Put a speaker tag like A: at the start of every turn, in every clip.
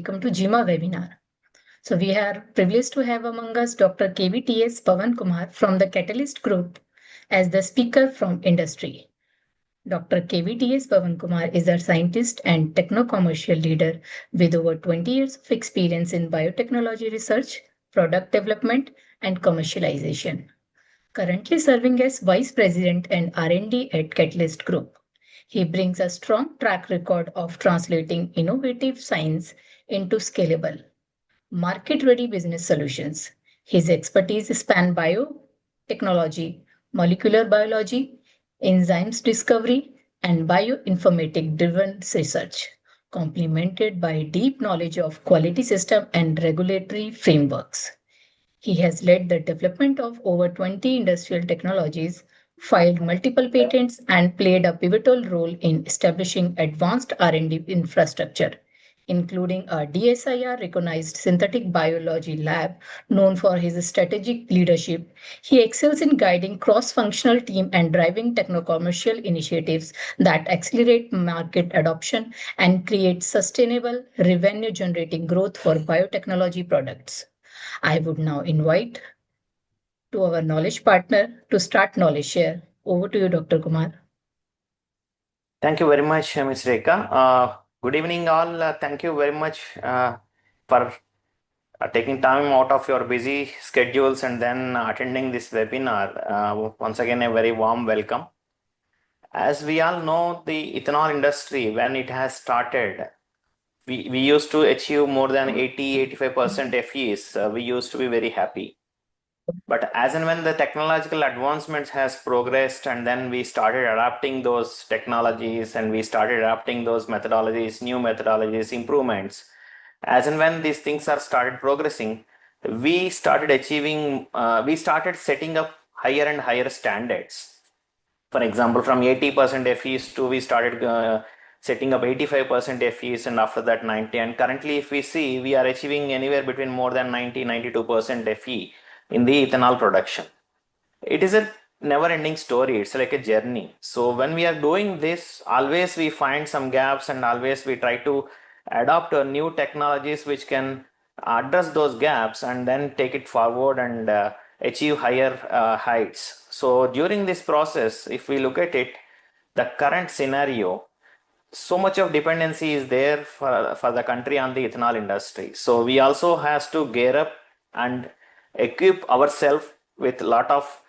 A: Welcome to GIMA webinar. So we are privileged to have among us Dr. K.V.T.S. Pavan Kumar from the Catalyst Group as the speaker from industry. Dr. K.V.T.S. Pavan Kumar is a scientist and techno-commercial leader with over 20 years of experience in biotechnology research, product development, and commercialization. Currently serving as Vice President and R&D at Catalyst Group. He brings a strong track record of translating innovative science into scalable, market-ready business solutions. His expertise span biotechnology, molecular biology, enzymes discovery, and bioinformatic-driven research, complemented by deep knowledge of quality system and regulatory frameworks. He has led the development of over 20 industrial technologies, filed multiple patents, and played a pivotal role in establishing advanced R&D infrastructure, including a DSIR-recognized synthetic biology lab known for his strategic leadership. He excels in guiding cross-functional team and driving techno-commercial initiatives that accelerate market adoption and create sustainable revenue-generating growth for biotechnology products. I would now invite to our knowledge partner to start knowledge share. Over to you, Dr. Kumar.
B: Thank you very much, Ms. Rekha. Good evening, all. Thank you very much for taking time out of your busy schedules and then attending this webinar. Once again, a very warm welcome. As we all know, the ethanol industry, when it has started, we used to achieve more than 80-85% FEs. We used to be very happy. But as and when the technological advancements has progressed, and then we started adapting those technologies and we started adapting those methodologies, new methodologies, improvements, as and when these things are started progressing, we started setting up higher and higher standards. For example, from 80% FEs to we started setting up 85% FEs, and after that 90. And currently, if we see, we are achieving anywhere between more than 90-92% FE in the ethanol production. It is a never-ending story. It's like a journey. So when we are doing this, always we find some gaps, and always we try to adopt new technologies which can address those gaps and then take it forward and achieve higher heights. So during this process, if we look at it, the current scenario, so much of dependency is there for the country on the ethanol industry. So we also has to gear up and equip ourselves with a lot of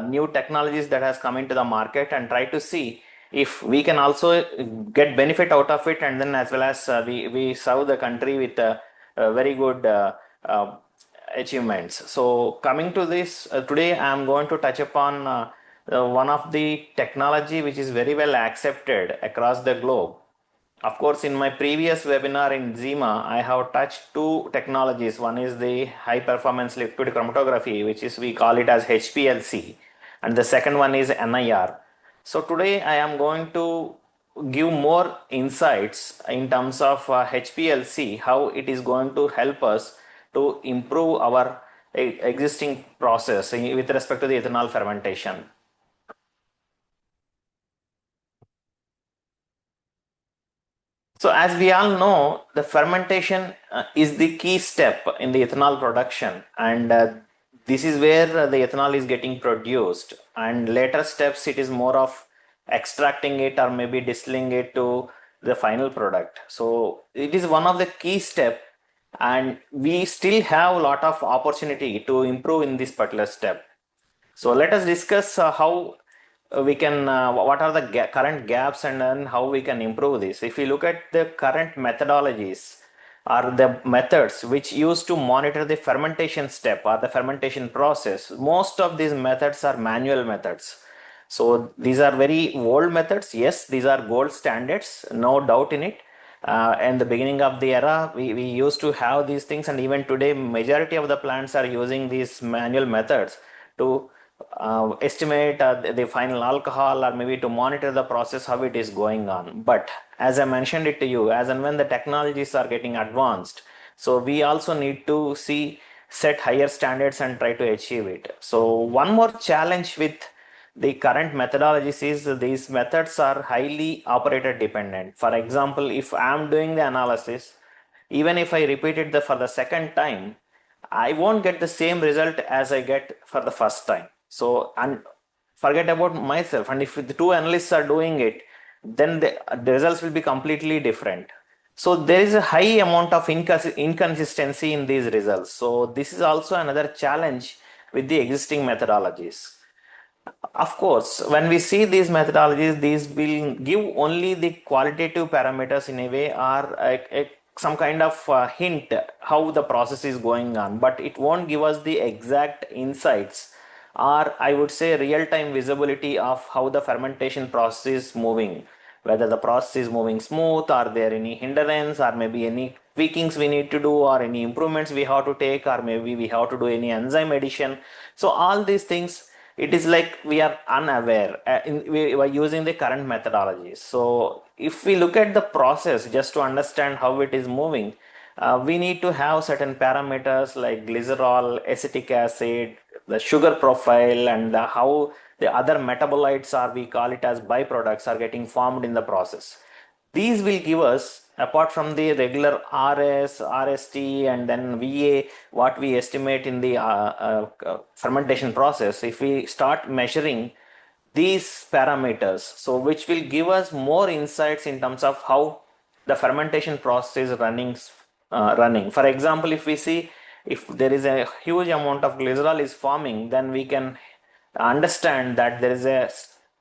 B: new technologies that has come into the market, and try to see if we can also get benefit out of it, and then as well as we serve the country with very good achievements. So coming to this, today I am going to touch upon one of the technology which is very well accepted across the globe. Of course, in my previous webinar in Zima, I have touched two technologies. One is the high performance liquid chromatography, which is we call it as HPLC, and the second one is NIR. So today I am going to give more insights in terms of HPLC, how it is going to help us to improve our existing process with respect to the ethanol fermentation. So as we all know, the fermentation is the key step in the ethanol production, and this is where the ethanol is getting produced, and later steps it is more of extracting it or maybe distilling it to the final product. So it is one of the key step, and we still have a lot of opportunity to improve in this particular step. So let us discuss how we can what are the current gaps, and then how we can improve this. If we look at the current methodologies or the methods which used to monitor the fermentation step or the fermentation process, most of these methods are manual methods. So these are very old methods. Yes, these are gold standards, no doubt in it. In the beginning of the era, we used to have these things, and even today majority of the plants are using these manual methods to estimate the final alcohol, or maybe to monitor the process how it is going on. But as I mentioned it to you, as and when the technologies are getting advanced, so we also need to set higher standards and try to achieve it. So one more challenge with the current methodologies is these methods are highly operator dependent. For example, if I am doing the analysis, even if I repeat it for the second time, I won't get the same result as I get for the first time. So, and forget about myself. And if the two analysts are doing it, then the results will be completely different. So there is a high amount of inconsistency in these results. So this is also another challenge with the existing methodologies. Of course, when we see these methodologies, these will give only the qualitative parameters in a way, or some kind of hint how the process is going on, but it won't give us the exact insights, or I would say real-time visibility of how the fermentation process is moving, whether the process is moving smooth, are there any hindrance, or maybe any tweakings we need to do, or any improvements we have to take, or maybe we have to do any enzyme addition. So all these things, it is like we are unaware we are using the current methodologies. So if we look at the process just to understand how it is moving, we need to have certain parameters like glycerol, acetic acid, the sugar profile, and how the other metabolites, or we call it as byproducts, are getting formed in the process. These will give us, apart from the regular RS, RST, and then VA, what we estimate in the fermentation process, if we start measuring these parameters, so which will give us more insights in terms of how the fermentation process is running. For example, if we see if there is a huge amount of glycerol is forming, then we can understand that there is a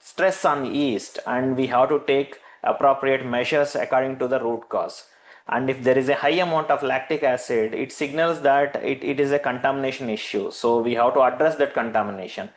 B: stress on yeast, and we have to take appropriate measures according to the root cause. And if there is a high amount of lactic acid, it signals that it is a contamination issue, so we have to address that contamination.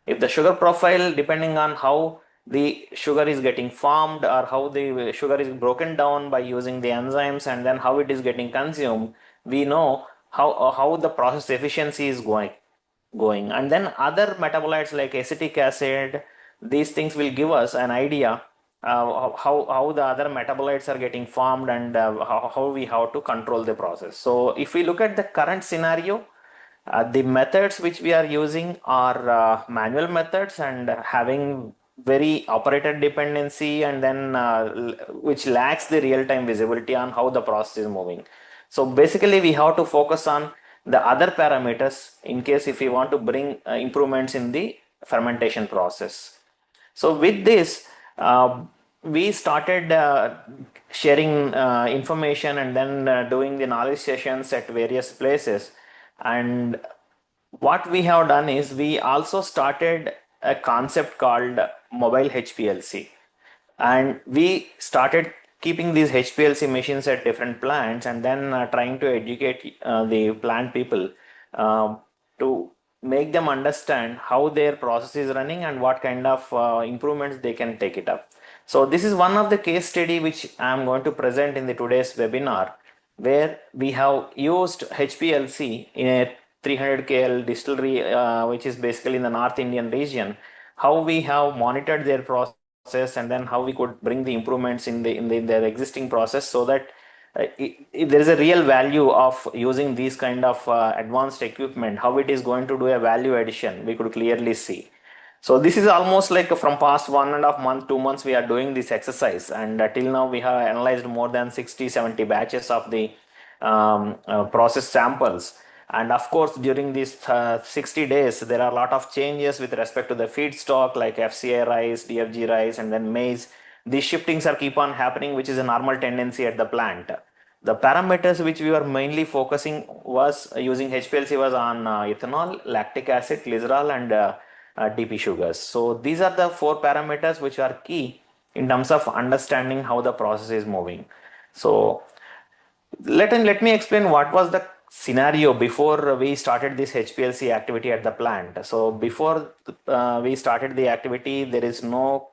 B: If the sugar profile, depending on how the sugar is getting formed, or how the sugar is broken down by using the enzymes, and then how it is getting consumed, we know how the process efficiency is going. And then other metabolites like acetic acid, these things will give us an idea how the other metabolites are getting formed, and how we have to control the process. So if we look at the current scenario, the methods which we are using are manual methods, and having very operator dependency, and then which lacks the real-time visibility on how the process is moving. So basically we have to focus on the other parameters in case if we want to bring improvements in the fermentation process. So with this, we started sharing information, and then doing the knowledge sessions at various places. And what we have done is we also started a concept called mobile HPLC, and we started keeping these HPLC machines at different plants, and then trying to educate the plant people uh, to make them understand how their process is running and what kind of improvements they can take it up. So this is one of the case study which I am going to present in the today's webinar, where we have used HPLC in a 300 KL distillery, which is basically in the North Indian region, how we have monitored their process, and then how we could bring the improvements in their existing process, so that there is a real value of using these kind of advanced equipment, how it is going to do a value addition, we could clearly see. So this is almost like from past 1.5 months, 2 months, we are doing this exercise, and till now we have analyzed more than 60-70 batches of the process samples. And of course, during these 60 days, there are a lot of changes with respect to the feedstock, like FCA rice, DFG rice, and then maize. These shiftings are keep on happening, which is a normal tendency at the plant. The parameters which we were mainly focusing was using HPLC was on ethanol, lactic acid, glycerol, and DP sugars. So these are the four parameters which are key in terms of understanding how the process is moving. So let me explain what was the scenario before we started this HPLC activity at the plant. So before we started the activity, there is no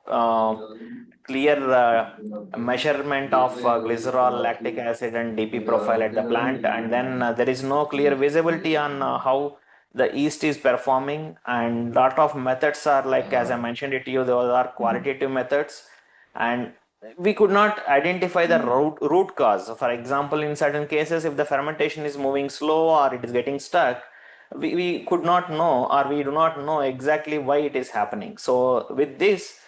B: clear measurement of glycerol, lactic acid, and DP profile at the plant, and then there is no clear visibility on how the yeast is performing. And lot of methods are like, as I mentioned it to you, those are qualitative methods, and we could not identify the root cause. For example, in certain cases, if the fermentation is moving slow or it is getting stuck, we could not know, or we do not know exactly why it is happening. So with this,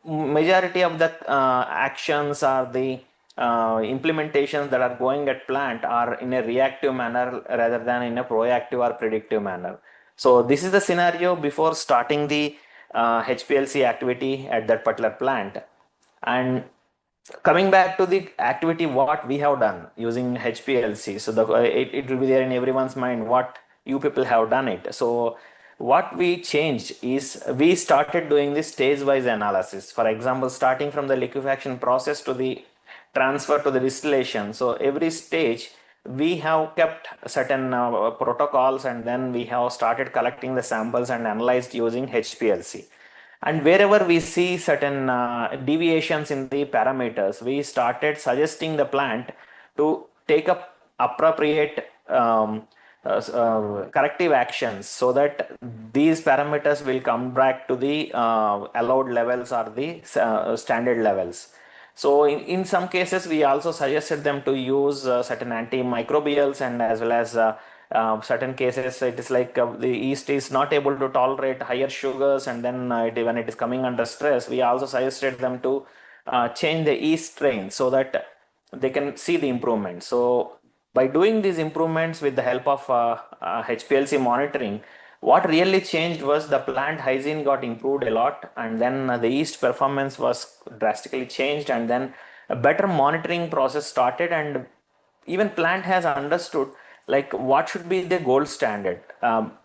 B: majority of the actions, or the implementations that are going at plant are in a reactive manner rather than in a proactive or predictive manner. So this is the scenario before starting the HPLC activity at that particular plant. And coming back to the activity, what we have done using HPLC, so it will be there in everyone's mind what you people have done it. So what we changed is we started doing this stage-wise analysis. For example, starting from the liquefaction process to the transfer to the distillation. So every stage we have kept certain protocols, and then we have started collecting the samples and analyzed using HPLC. And wherever we see certain deviations in the parameters, we started suggesting the plant to take up appropriate corrective actions so that these parameters will come back to the allowed levels or the standard levels. So in some cases, we also suggested them to use certain antimicrobials, and as well as certain cases it is like the yeast is not able to tolerate higher sugars, and then when it is coming under stress, we also suggested them to change the yeast strain so that they can see the improvement. So by doing these improvements with the help of HPLC monitoring, what really changed was the plant hygiene got improved a lot, and then the yeast performance was drastically changed, and then a better monitoring process started, and even plant has understood like what should be the gold standard.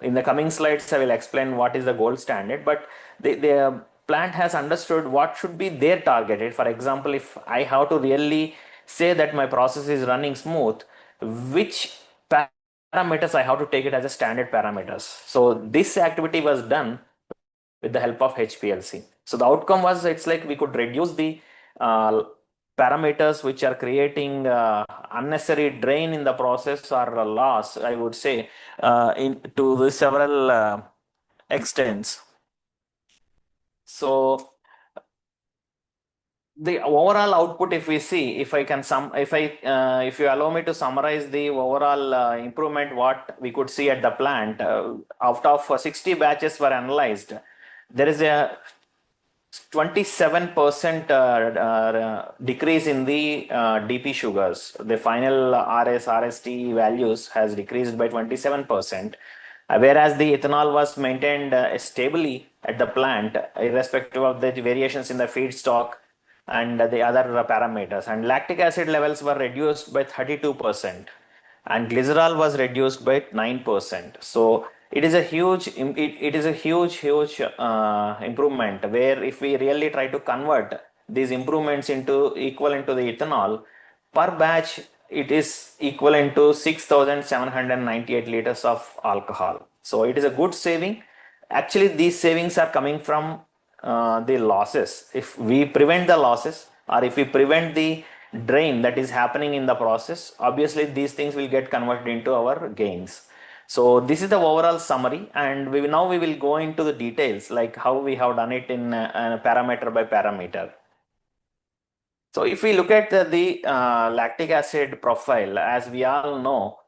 B: In the coming slides, I will explain what is the gold standard, but the plant has understood what should be their targeted. For example, if I have to really say that my process is running smooth, which parameters I have to take it as a standard parameters. So this activity was done with the help of HPLC. So the outcome was it's like we could reduce the uh, parameters which are creating unnecessary drain in the process or loss, I would say, in to the several extents. So the overall output, if we see, if I can if you allow me to summarize the overall improvement, what we could see at the plant, out of 60 batches were analyzed, there is a 27% decrease in the DP sugars. The final RST values has decreased by 27%, whereas the ethanol was maintained stably at the plant, irrespective of the variations in the feedstock and the other parameters. And lactic acid levels were reduced by 32%, and glycerol was reduced by 9%. So it is a huge improvement, where if we really try to convert these improvements into equivalent to the ethanol per batch, it is equivalent to 6,798 liters of alcohol. So it is a good saving. Actually, these savings are coming from the losses. If we prevent the losses, or if we prevent the drain that is happening in the process, obviously these things will get converted into our gains. So this is the overall summary, and now we will go into the details like how we have done it in parameter by parameter. So if we look at the lactic acid profile, as we all know,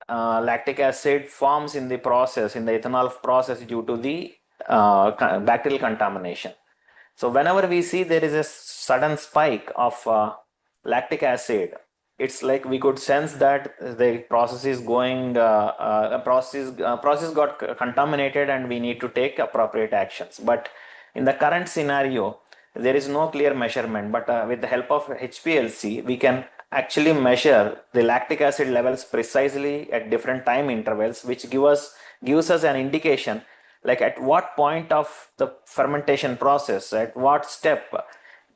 B: lactic acid forms in the process, in the ethanol process, due to the bacterial contamination. So whenever we see there is a sudden spike of lactic acid, it's like we could sense that the process is going, process got contaminated, and we need to take appropriate actions. But in the current scenario, there is no clear measurement, but with the help of HPLC, we can actually measure the lactic acid levels precisely at different time intervals, which gives us an indication like at what point of the fermentation process, at what step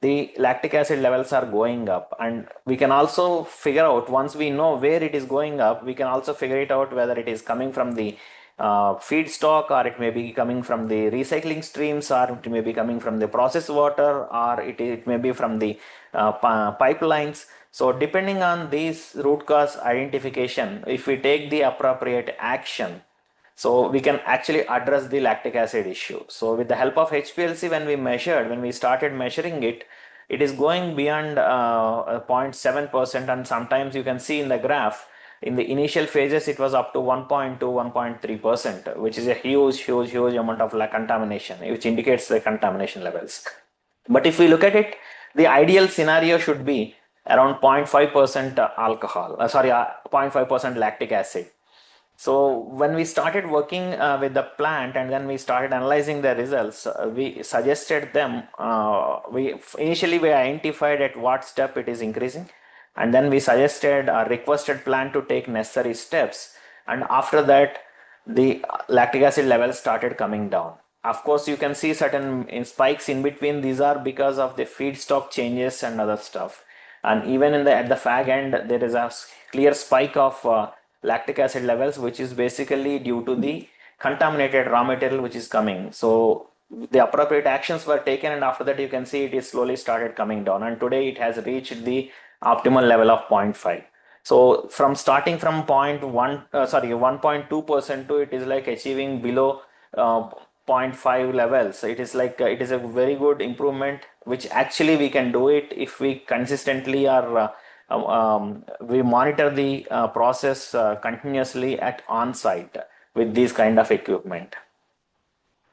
B: the lactic acid levels are going up. And we can also figure out, once we know where it is going up, we can also figure it out whether it is coming from the feedstock, or it may be coming from the recycling streams, or it may be coming from the processed water, or it may be from the pipelines. So depending on these root cause identification, if we take the appropriate action, so we can actually address the lactic acid issue. So with the help of HPLC, when we started measuring it, it is going beyond 0.7%, and sometimes you can see in the graph, in the initial phases, it was up to 1.2, 1.3%, which is a huge amount of contamination, which indicates the contamination levels. But if we look at it, the ideal scenario should be around 0.5% alcohol, 0.5% lactic acid. So when we started working with the plant and then we started analyzing the results, we suggested them. We initially we identified at what step it is increasing, and then we suggested or requested plant to take necessary steps. And after that, the lactic acid levels started coming down. Of course, you can see certain spikes in between. These are because of the feedstock changes and other stuff. And even in the at the fag end, there is a clear spike of lactic acid levels, which is basically due to the contaminated raw material which is coming. So the appropriate actions were taken, and after that you can see it is slowly started coming down, and today it has reached the optimal level of 0.5. So from starting from 1.2% to it is like achieving below uh, 0.5 levels. It is like it is a very good improvement, which actually we can do it if we consistently are we monitor the process continuously at on-site with these kind of equipment.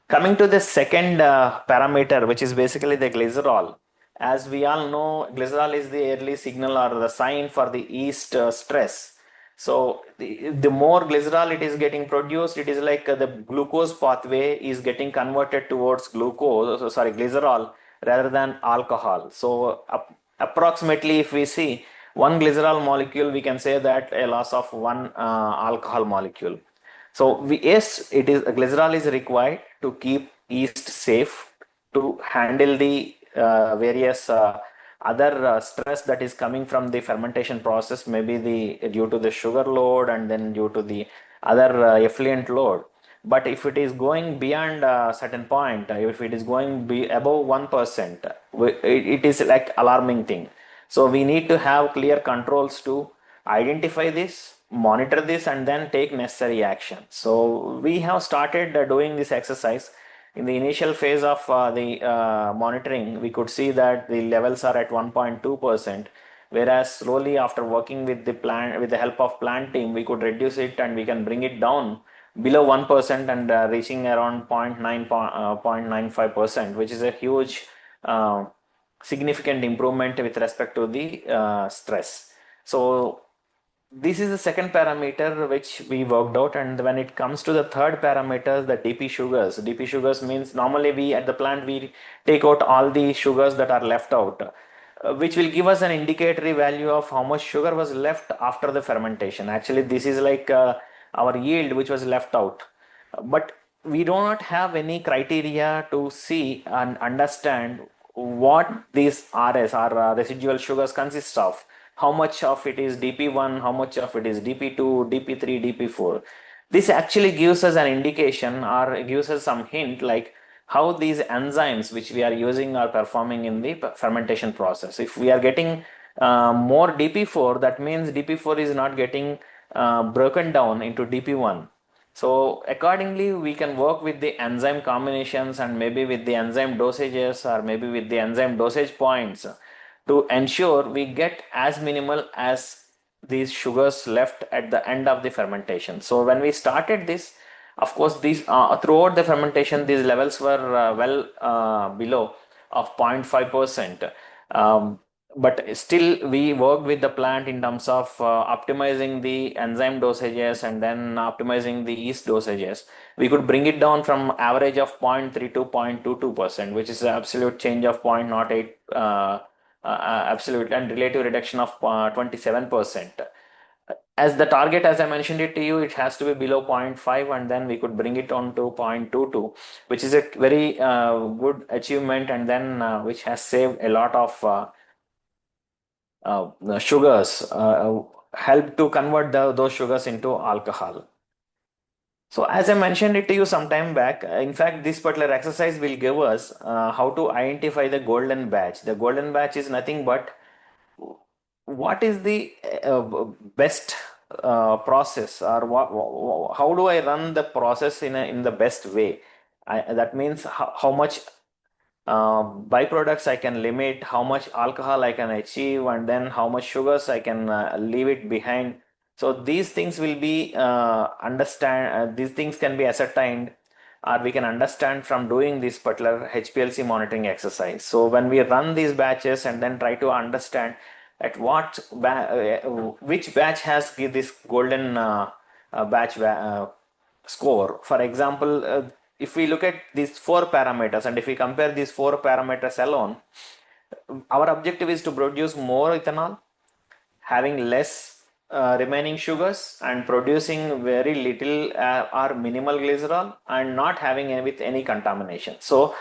B: Coming to the second parameter, which is basically the glycerol. As we all know, glycerol is the early signal or the sign for the yeast stress. So the more glycerol it is getting produced, it is like the glucose pathway is getting converted towards glycerol rather than alcohol. So approximately if we see one glycerol molecule, we can say that a loss of one alcohol molecule. So yes, it is glycerol is required to keep yeast safe, to handle the various other stress that is coming from the fermentation process, maybe the due to the sugar load and then due to the other effluent load. But if it is going beyond a certain point, if it is going above 1%, it is like alarming thing. So we need to have clear controls to identify this, monitor this, and then take necessary action. So we have started doing this exercise. In the initial phase of the monitoring, we could see that the levels are at 1.2%, whereas slowly after working with the plant, with the help of plant team, we could reduce it and we can bring it down below 1% and reaching around 0.95%, which is a huge significant improvement with respect to the stress. So this is the second parameter which we worked out, and when it comes to the third parameter, the DP sugars means normally we at the plant we take out all the sugars that are left out, which will give us an indicatory value of how much sugar was left after the fermentation. Actually, this is like our yield which was left out, but we do not have any criteria to see and understand what these RS or residual sugars consist of. How much of it is DP1, how much of it is DP2, DP3, DP4. This actually gives us an indication or gives us some hint like how these enzymes which we are using are performing in the fermentation process. If we are getting more DP4, that means DP4 is not getting broken down into DP1. So accordingly, we can work with the enzyme combinations and maybe with the enzyme dosages or maybe with the enzyme dosage points to ensure we get as minimal as these sugars left at the end of the fermentation. So when we started this, of course, these throughout the fermentation, these levels were well below of 0.5%. But still, we worked with the plant in terms of optimizing the enzyme dosages and then optimizing the yeast dosages. We could bring it down from average of 0.3 to 0.22%, which is an absolute change of 0.08, absolute and relative reduction of 27%. As the target, as I mentioned it to you, it has to be below 0.5, and then we could bring it on to 0.22, which is a very good achievement, and then which has saved a lot of sugars, help to convert those sugars into alcohol. So as I mentioned it to you some time back, in fact, this particular exercise will give us how to identify the golden batch. The golden batch is nothing but what is the best process, or how do I run the process in the best way. That means how much byproducts I can limit, how much alcohol I can achieve, and then how much sugars I can leave it behind. So these things will be these things can be ascertained, or we can understand from doing this particular HPLC monitoring exercise. So when we run these batches and then try to understand at which batch has this golden score. For example, if we look at these four parameters and if we compare these four parameters alone, our objective is to produce more ethanol, having less remaining sugars, and producing very little or minimal glycerol, and not having with any contamination. So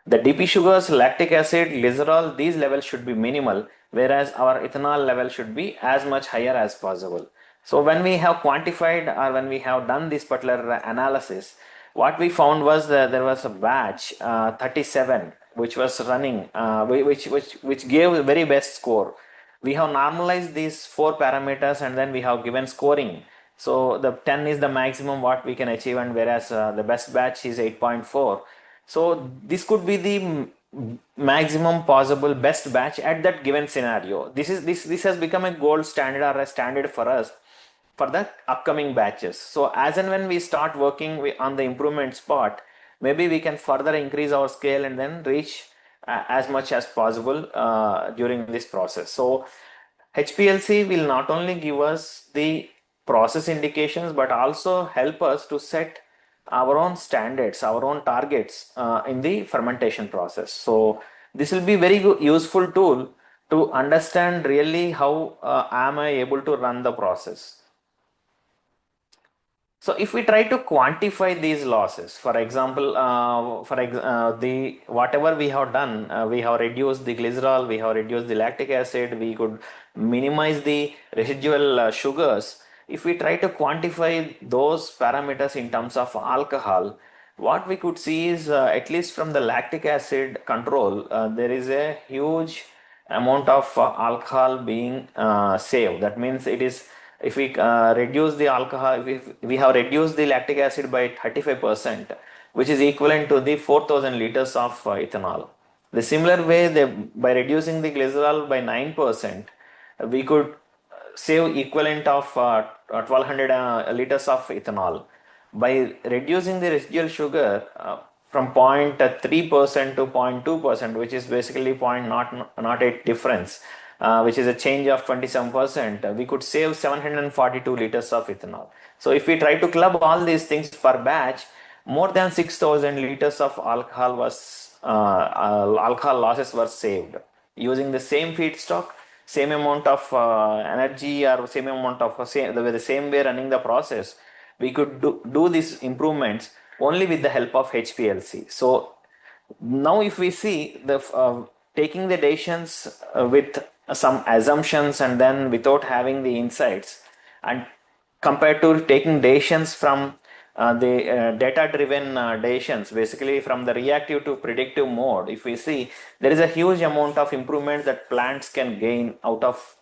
B: the DP sugars, lactic acid, glycerol, these levels should be minimal, whereas our ethanol level should be as much higher as possible. So when we have quantified or when we have done this particular analysis, what we found was that there was a batch 37 which was running, which gave the very best score. We have normalized these four parameters and then we have given scoring. So the 10 is the maximum what we can achieve, and whereas the best batch is 8.4. So this could be the maximum possible best batch at that given scenario. This has become a gold standard or a standard for us for the upcoming batches. So as and when we start working on the improvement spot, maybe we can further increase our scale and then reach as much as possible during this process. So HPLC will not only give us the process indications but also help us to set our own standards, our own targets in the fermentation process. So this will be very useful tool to understand really how am I able to run the process. So if we try to quantify these losses, for example, the whatever we have done, we have reduced the glycerol, we have reduced the lactic acid, we could minimize the residual sugars. If we try to quantify those parameters in terms of alcohol, what we could see is at least from the lactic acid control, there is a huge amount of alcohol being saved. That means it is, if we reduce the alcohol, if we have reduced the lactic acid by 35%, which is equivalent to the 4,000 liters of ethanol. The similar way, by reducing the glycerol by 9%, we could save equivalent of 1200 liters of ethanol. By reducing the residual sugar from 0.3% to 0.2%, which is basically not a difference, which is a change of 27%, we could save 742 liters of ethanol. So if we try to club all these things per batch, more than 6,000 liters of alcohol losses were saved using the same feedstock, same amount of energy, or same amount of the same way running the process. We could do these improvements only with the help of HPLC. So now if we see the taking the decisions with some assumptions and then without having the insights, and compared to taking decisions from the data driven decisions, basically from the reactive to predictive mode, if we see, there is a huge amount of improvement that plants can gain out of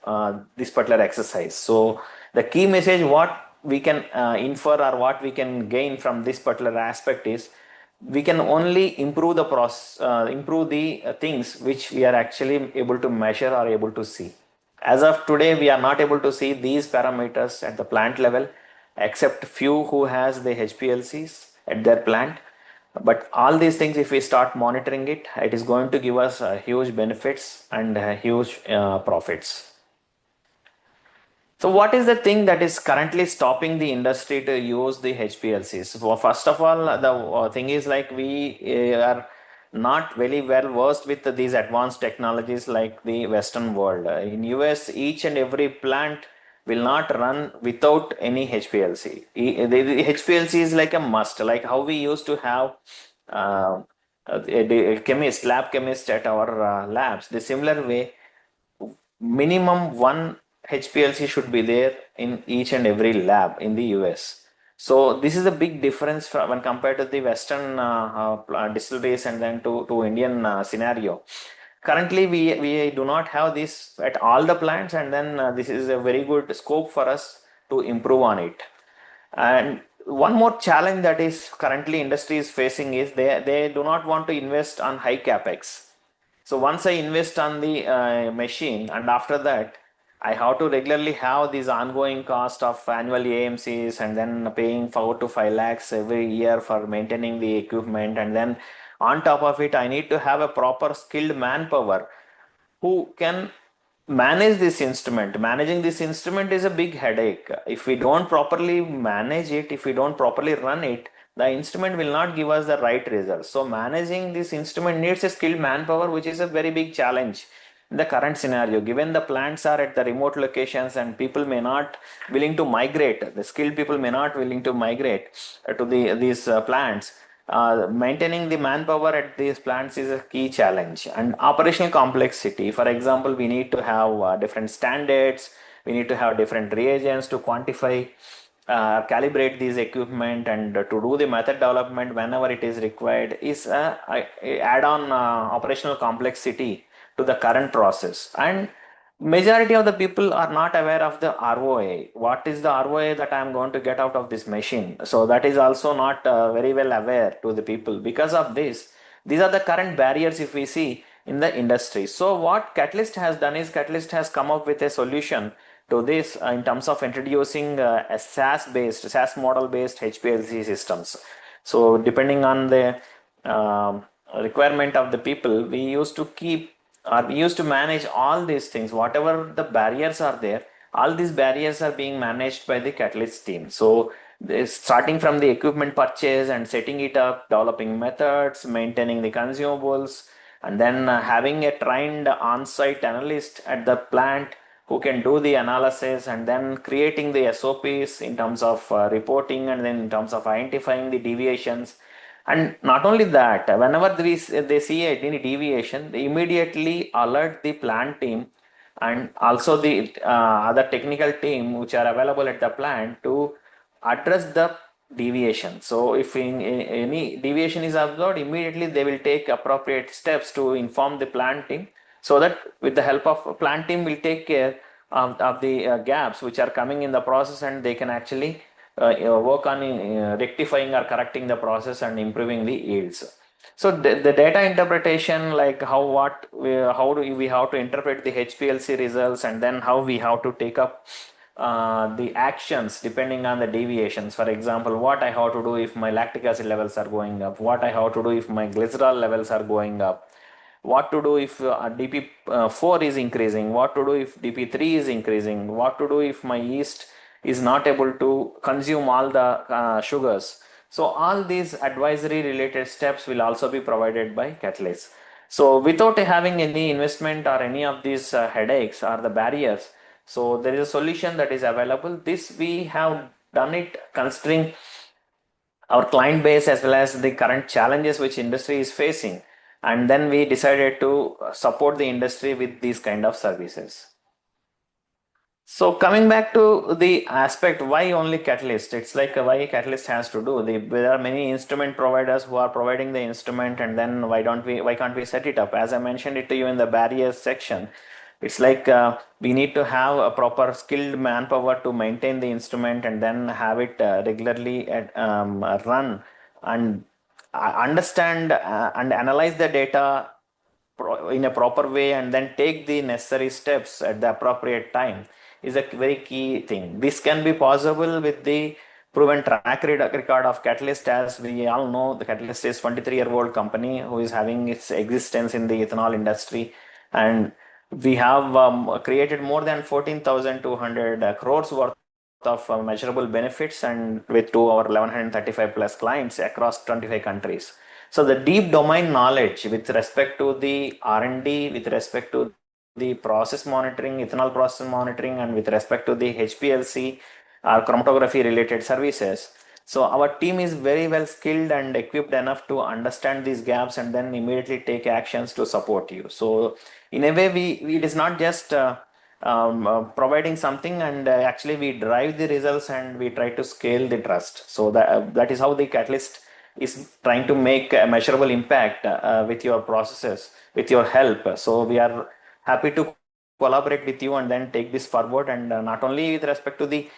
B: this particular exercise. So the key message what we can infer or what we can gain from this particular aspect is we can only improve the process, improve the things which we are actually able to measure or able to see. As of today, we are not able to see these parameters at the plant level, except few who has the HPLCs at their plant. But all these things, if we start monitoring it, it is going to give us huge benefits and huge profits. So what is the thing that is currently stopping the industry to use the HPLCs? Well, first of all, the thing is like we are not very well versed with these advanced technologies like the Western world. In US, each and every plant will not run without any HPLC. The HPLC is like a must, like how we used to have lab chemist at our labs. The similar way, minimum one HPLC should be there in each and every lab in the US. So this is a big difference when compared to the Western distilleries and then to Indian scenario. Currently, we do not have this at all the plants, and then this is a very good scope for us to improve on it. And one more challenge that is currently industry is facing is they do not want to invest on high capex. So once I invest on the machine, and after that I have to regularly have these ongoing cost of annual AMCs and then paying 4 to 5 lakhs every year for maintaining the equipment, and then on top of it I need to have a proper skilled manpower who can manage this instrument. Managing this instrument is a big headache. If we don't properly manage it, if we don't properly run it, the instrument will not give us the right results. So managing this instrument needs a skilled manpower, which is a very big challenge in the current scenario. Given the plants are at the remote locations and people may not willing to migrate, the skilled people may not willing to migrate to these plants. Maintaining the manpower at these plants is a key challenge, and operational complexity. For example, we need to have different standards, we need to have different reagents to quantify, calibrate these equipment, and to do the method development whenever it is required is add on operational complexity to the current process. And majority of the people are not aware of the ROI. What is the ROI that I am going to get out of this machine? So that is also not very well aware to the people. Because of this, these are the current barriers if we see in the industry. So what Catalyst has done is Catalyst has come up with a solution to this in terms of introducing a SaaS model based HPLC systems. So depending on the um, requirement of the people, we used to manage all these things. Whatever the barriers are there, all these barriers are being managed by the Catalyst team. So starting from the equipment purchase and setting it up, developing methods, maintaining the consumables, and then having a trained on-site analyst at the plant who can do the analysis, and then creating the SOPs in terms of reporting, and then in terms of identifying the deviations. And not only that, whenever they see any deviation, they immediately alert the plant team and also the other technical team which are available at the plant to address the deviation. So if any deviation is observed, immediately they will take appropriate steps to inform the plant team, so that with the help of plant team will take care of the gaps which are coming in the process, and they can actually work on rectifying or correcting the process and improving the yields. So the data interpretation, like how do we have to interpret the HPLC results, and then how we have to take up the actions depending on the deviations. For example, what I have to do if my lactic acid levels are going up, what I have to do if my glycerol levels are going up, what to do if DP4 is increasing, what to do if DP3 is increasing, what to do if my yeast is not able to consume all the sugars. So all these advisory related steps will also be provided by Catalyst. So without having any investment or any of these headaches or the barriers, so there is a solution that is available. This we have done it considering our client base as well as the current challenges which industry is facing, and then we decided to support the industry with these kind of services. So coming back to the aspect, why only Catalyst? It's like why Catalyst has to do. There are many instrument providers who are providing the instrument, and then why can't we set it up? As I mentioned it to you in the barriers section, it's like we need to have a proper skilled manpower to maintain the instrument, and then have it regularly run, and understand and analyze the data in a proper way, and then take the necessary steps at the appropriate time is a very key thing. This can be possible with the proven track record of Catalyst. As we all know, the Catalyst is 23-year-old company who is having its existence in the ethanol industry, and we have created more than 14,200 crores worth of measurable benefits, and with to our 1135 plus clients across 25 countries. So the deep domain knowledge with respect to the R&D, with respect to the process monitoring, ethanol process monitoring, and with respect to the HPLC or chromatography related services. So our team is very well skilled and equipped enough to understand these gaps and then immediately take actions to support you. So in a way, it is not just providing something, and actually we drive the results and we try to scale the trust. So that is how the Catalyst is trying to make a measurable impact with your processes, with your help. So we are happy to collaborate with you and then take this forward. And not only with respect to the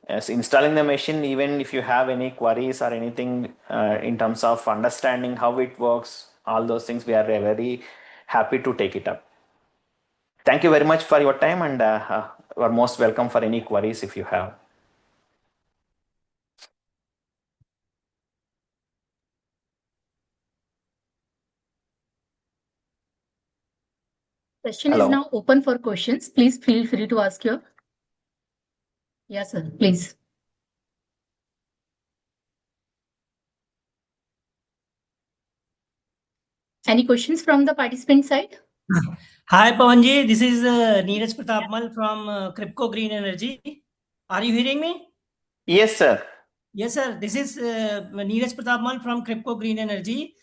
B: as installing the machine, even if you have any queries or anything in terms of understanding how it works, all those things, we are very happy to take it up. Thank you very much for your time, and you are most welcome for any queries if you have.
A: Session is
B: Hello.
A: now open for questions. Please feel free to ask your. Yes, sir. Please. Any questions from the participant side?
C: Hi, Pavanji. This is Neeraj Pratapmal from Crypco Green Energy. Are you hearing me?
B: Yes, sir.
C: Yes, sir. This is Neeraj Pratapmal from Crypco Green Energy.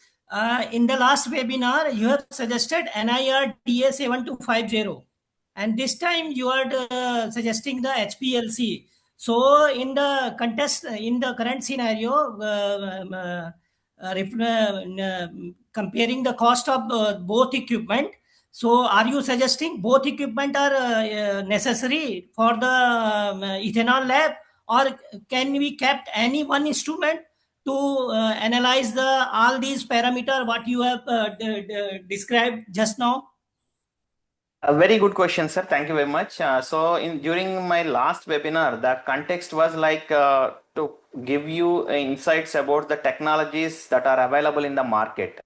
C: In the last webinar, you have suggested NIR TA7250. And this time you are suggesting the HPLC. So, in the current scenario, comparing the cost of both equipment, so are you suggesting both equipment are necessary for the ethanol lab, or can we kept any one instrument to analyze the all these parameter what you have described just now?
B: A very good question, sir. Thank you very much. So, in during my last webinar, the context was like to give you insights about the technologies that are available in the market.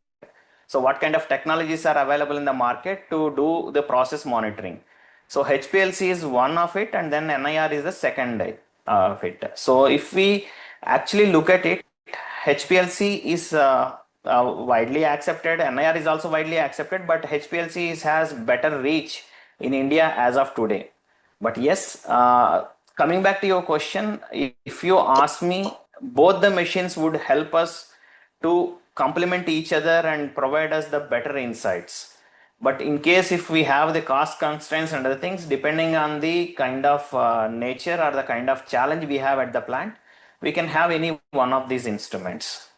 B: So, what kind of technologies are available in the market to do the process monitoring? So, HPLC is one of it, and then NIR is the second of it. So, if we actually look at it, HPLC is widely accepted. NIR is also widely accepted, but HPLC has better reach in India as of today. But yes, coming back to your question, if you ask me, both the machines would help us to complement each other and provide us the better insights. But in case if we have the cost constraints and other things, depending on the kind of nature or the kind of challenge we have at the plant, we can have any one of these instruments.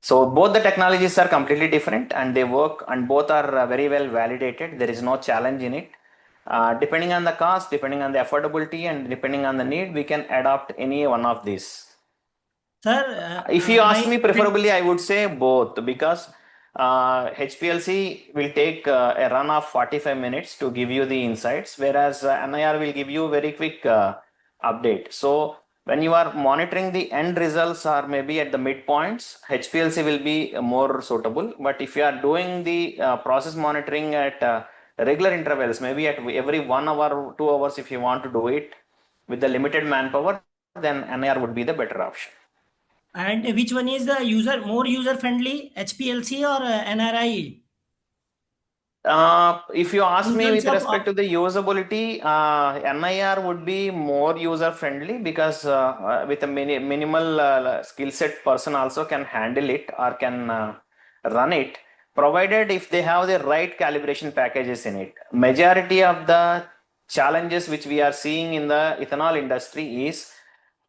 B: So both the technologies are completely different and they work, and both are very well validated. There is no challenge in it. Depending on the cost, depending on the affordability, and depending on the need, we can adopt any one of these.
C: Sir,
B: If you ask
C: my
B: me, preferably I would say both, because HPLC will take a run of 45 minutes to give you the insights, whereas NIR will give you very quick update. So when you are monitoring the end results or maybe at the midpoints, HPLC will be more suitable. But if you are doing the process monitoring at regular intervals, maybe at every 1 hour, 2 hours, if you want to do it with the limited manpower, then NIR would be the better option.
C: And which one is the more user friendly, HPLC or NRI?
B: If you ask
C: In
B: me
C: terms
B: with
C: of
B: respect to the usability, NIR would be more user friendly, because with a minimal skill set person also can handle it or can run it, provided if they have the right calibration packages in it. Majority of the challenges which we are seeing in the ethanol industry is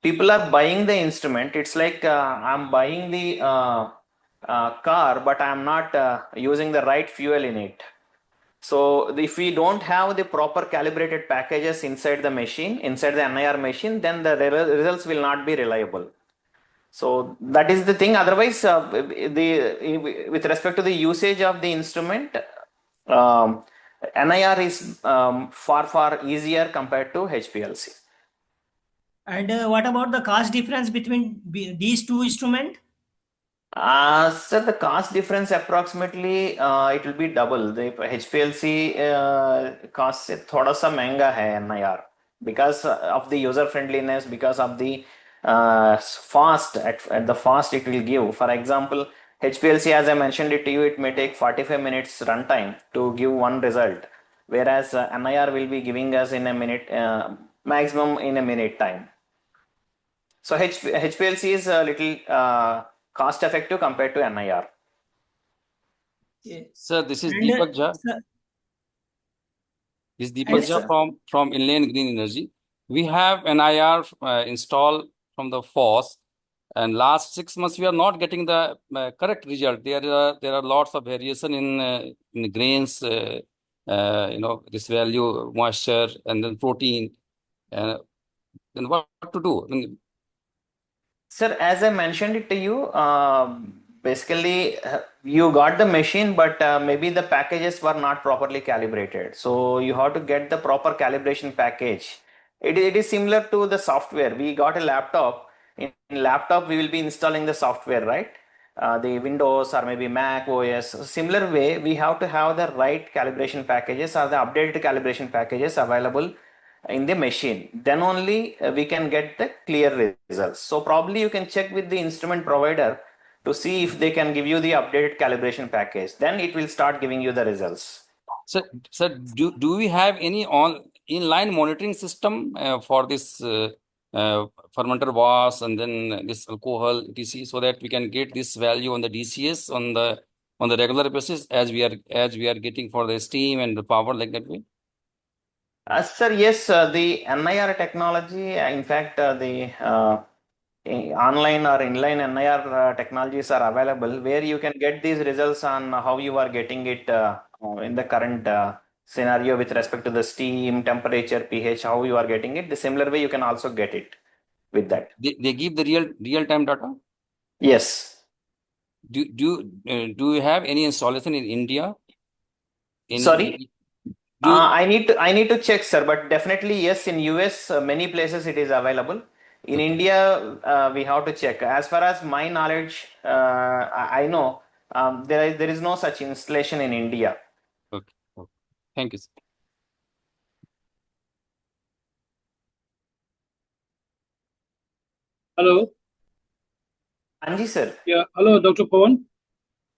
B: people are buying the instrument. It's like I'm buying the car, but I'm not using the right fuel in it. So if we don't have the proper calibrated packages inside the machine, inside the NIR machine, then the results will not be reliable. So that is the thing. Otherwise, with respect to the usage of the instrument, NIR is far easier compared to HPLC.
C: And what about the cost difference between these two instruments?
B: So the cost difference approximately it will be double. The HPLC cost से थोड़ा सा महंगा है NIR, because of the user friendliness, because of the fast at the fast it will give. For example, HPLC, as I mentioned it to you, it may take 45 minutes runtime to give one result, whereas NIR will be giving us in a minute, maximum in a minute time. So HPLC is a little cost effective compared to NIR.
D: Sir, this is
C: And,
D: Deepak Jha.
C: sir,
D: This is
C: and
D: Deepak
B: Yes,
D: Jha
B: sir.
D: from Inland Green Energy. We have NIR installed from the FOS, and last 6 months we are not getting the correct result. There are lots of variation in grains, this value, moisture, and then protein. Then what to do?
B: Sir, as I mentioned it to you, basically you got the machine, but maybe the packages were not properly calibrated. So you have to get the proper calibration package. It is similar to the software. We got a laptop. In laptop, we will be installing the software, right? the Windows or maybe Mac OS. Similar way, we have to have the right calibration packages or the updated calibration packages available in the machine. Then only we can get the clear results. So probably you can check with the instrument provider to see if they can give you the updated calibration package. Then it will start giving you the results.
D: So do we have any inline monitoring system for this fermenter was and then this alcohol etc, so that we can get this value on the DCS on the regular basis as we are getting for the steam and the power, like that way?
B: Sir, yes, the NIR technology, in fact, the online or inline NIR technologies are available where you can get these results on how you are getting it in the current scenario with respect to the steam, temperature, pH, how you are getting it. The similar way you can also get it with that.
D: They give the real time data.
B: Yes.
D: Do you have any installation in India?
B: Sorry. I need to check, sir, but definitely yes. In US, many places it is available. In
D: Okay.
B: India, we have to check. As far as my knowledge, I know there is no such installation in India.
D: Okay. Thank you, sir.
E: Hello.
B: Anji, sir.
E: Yeah. Hello, Dr. Pavan.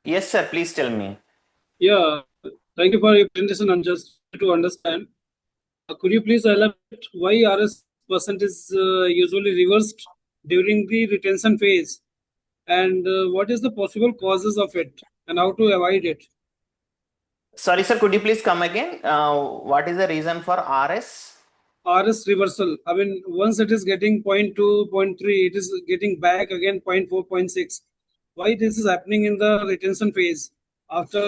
B: Yes, sir. Please tell me.
E: Yeah. Thank you for your presentation. And just to understand, could you please elaborate why RS percent is usually reversed during the retention phase, and what is the possible causes of it, and how to avoid it?
B: Sorry, sir. Could you please come again? What is the reason for RS?
E: RS reversal. I mean, once it is getting 0.2, 0.3, it is getting back again 0.4, 0.6. Why this is happening in the retention phase? After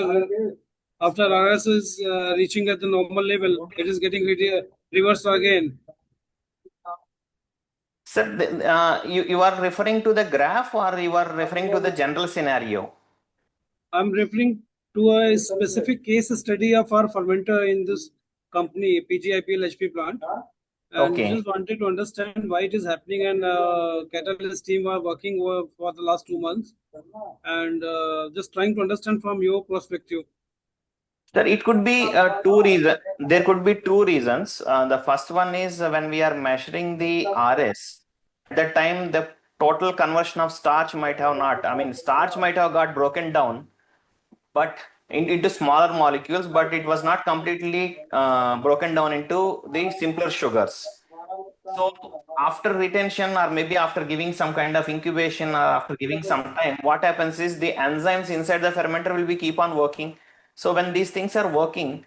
E: RS is reaching at the normal level, it is getting reversed again.
B: Sir, you are referring to the graph or you are referring to the general scenario?
E: I'm referring to a specific case study of our fermenter in this company, PGIPL HP plant. And
B: Okay.
E: just wanted to understand why it is happening, and Catalyst team are working for the last 2 months, and just trying to understand from your perspective.
B: Sir, it could be two reasons. There could be two reasons. The first one is when we are measuring the RS, at that time the total conversion of starch might have not. I mean, starch might have got broken down, but into smaller molecules, but it was not completely broken down into the simpler sugars. So after retention or maybe after giving some kind of incubation or after giving some time, what happens is the enzymes inside the fermenter will be keep on working. So when these things are working,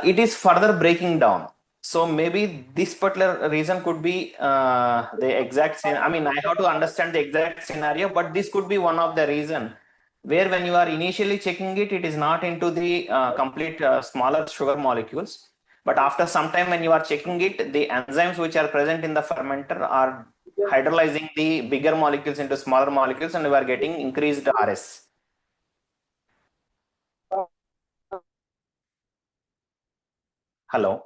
B: it is further breaking down. So maybe this particular reason could be the exact same. I mean, I have to understand the exact scenario, but this could be one of the reason where when you are initially checking it, it is not into the complete smaller sugar molecules. But after some time when you are checking it, the enzymes which are present in the fermenter are hydrolyzing the bigger molecules into smaller molecules and we are getting increased RS. Hello.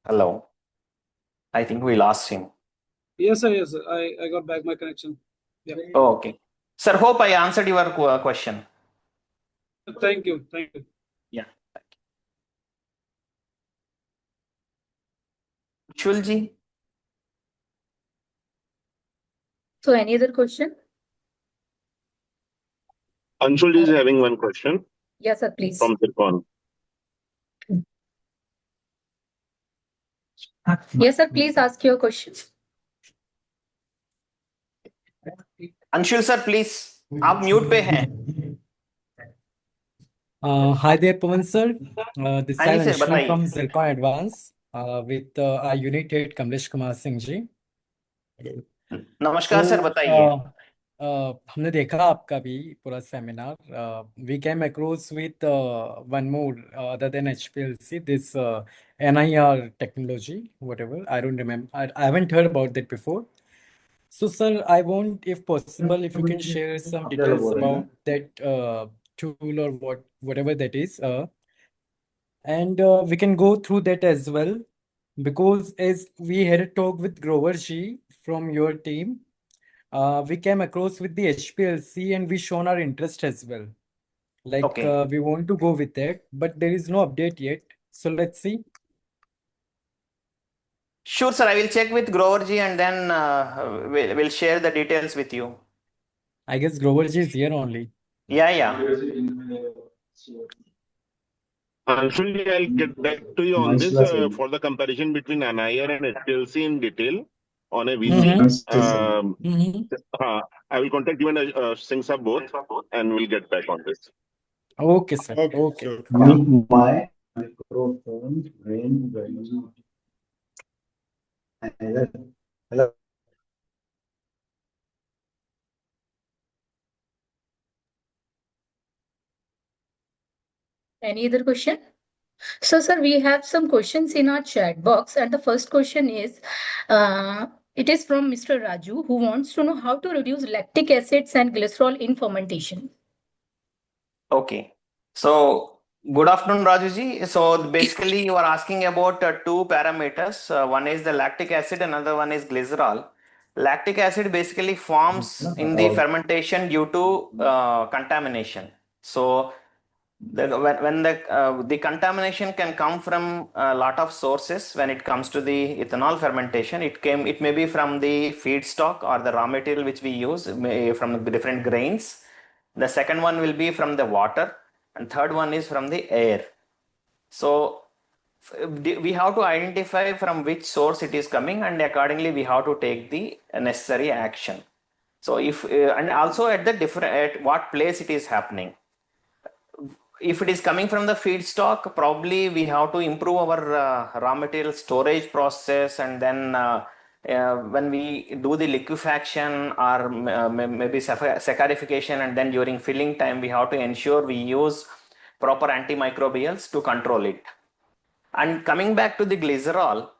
B: Hello. I think we lost him.
E: Yes, sir. Yes, sir. I got back my connection. Yeah.
B: Oh, okay. Sir, hope I answered your question.
E: Thank you. Thank you.
B: Yeah. Shulji.
A: So any other question?
F: Anshul is having one question
A: Yes, sir, please.
F: from Zircon.
A: Yes, sir, please ask your question.
B: Anshul sir please आप mute पे हैं.
G: Hi there, Pavan sir. This
B: हाँ जी
G: is
B: sir,
G: Anshul
B: बताइए.
G: from Zircon Advance with our unit head Kamlesh Kumar Singh ji.
B: नमस्कार sir,
G: So,
B: बताइए.
G: हमने देखा आपका भी पूरा seminar. We came across with one more other than HPLC, this NIR technology, whatever. I don't remember. I haven't heard about that before. So, sir, I want, if possible, if you can share some details about that tool or whatever that is. And we can go through that as well. because as we had a talk with Grover G from your team, we came across with the HPLC and we shown our interest as well. Like
B: Okay.
G: we want to go with that, but there is no update yet. So let's see.
B: Sure, sir. I will check with Grover ji and then we'll share the details with you.
G: I guess Grover G is here only.
B: Yeah.
F: Anshul, I'll get back to you on this for the comparison between NIR and HPLC in detail on a VC. I will contact you and syncs up both and we'll get back on this.
G: Okay, sir. Okay.
H: My microphone range value. Hello.
A: Any other question? So, sir, we have some questions in our chat box, and the first question is, it is from Mr. Raju, who wants to know how to reduce lactic acids and glycerol in fermentation.
B: Okay. So, good afternoon, Rajuji. So, basically, you are asking about two parameters. One is the lactic acid, another one is glycerol. Lactic acid basically forms in the fermentation due to contamination. So, when the contamination can come from a lot of sources when it comes to the ethanol fermentation, it may be from the feedstock or the raw material which we use from the different grains. The second one will be from the water, and third one is from the air. So we have to identify from which source it is coming, and accordingly we have to take the necessary action. So and also at what place it is happening. If it is coming from the feedstock, probably we have to improve our raw material storage process, and then when we do the liquefaction or maybe saccharification, and then during filling time, we have to ensure we use proper antimicrobials to control it. And coming back to the glycerol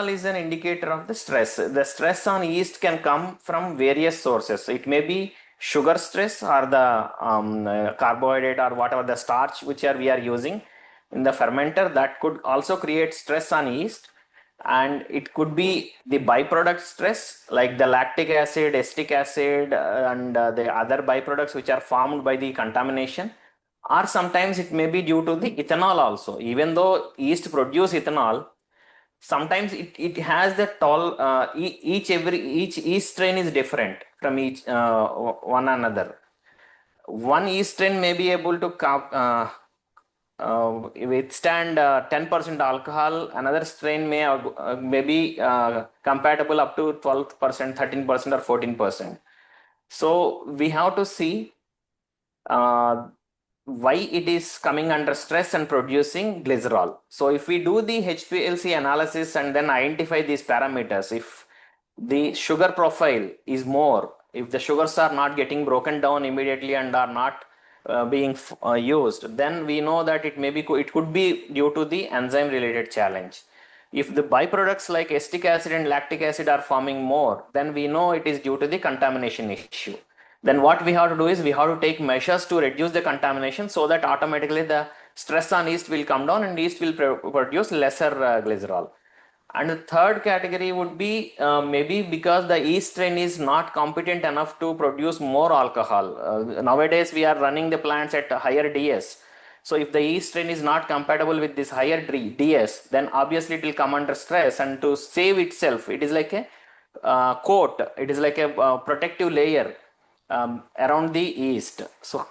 B: is an indicator of the stress. The stress on yeast can come from various sources. It may be sugar stress or the carbohydrate or whatever the starch which we are using in the fermenter, that could also create stress on yeast. And it could be the byproduct stress like the lactic acid, acetic acid, and the other byproducts which are formed by the contamination. Or sometimes it may be due to the ethanol also. Even though yeast produce ethanol, sometimes it has the each yeast strain is different from each one another. One yeast strain may be able to withstand 10% alcohol. Another strain may be compatible up to 12%, 13% or 14%. So we have to see why it is coming under stress and producing glycerol. So if we do the HPLC analysis and then identify these parameters, if the sugar profile is more, if the sugars are not getting broken down immediately and are not being used, then we know that it could be due to the enzyme related challenge. If the byproducts like acetic acid and lactic acid are forming more, then we know it is due to the contamination issue. Then what we have to do is we have to take measures to reduce the contamination, so that automatically the stress on yeast will come down and yeast will produce lesser glycerol. And the third category would be maybe because the yeast strain is not competent enough to produce more alcohol. Nowadays we are running the plants at higher DS. So if the yeast strain is not compatible with this higher DS, then obviously it will come under stress, and to save itself, it is like a coat, it is like a protective layer around the yeast. So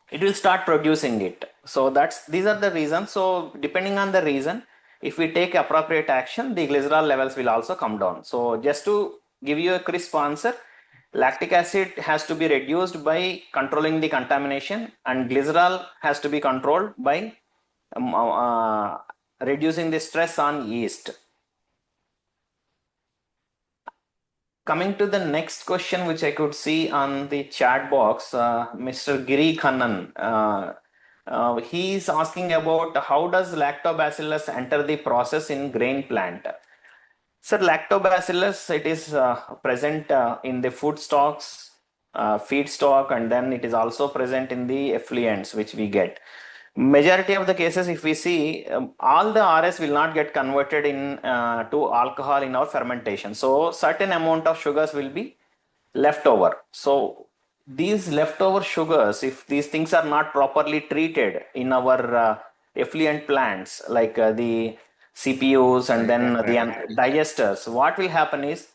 B: it will start producing it. So these are the reasons. So depending on the reason, if we take appropriate action, the glycerol levels will also come down. So just to give you a crisp answer, lactic acid has to be reduced by controlling the contamination, and glycerol has to be controlled by reducing the stress on yeast. Coming to the next question, which I could see on the chat box, Mr. Giri Khannan, he is asking about how does lactobacillus enter the process in grain plant? So lactobacillus, it is present in the food stocks, feed stock, and then it is also present in the effluents which we get. majority of the cases, if we see, all the RS will not get converted in to alcohol in our fermentation. So certain amount of sugars will be left over. So these leftover sugars, if these things are not properly treated in our effluent plants, like the CPUs and then the digesters, what will happen is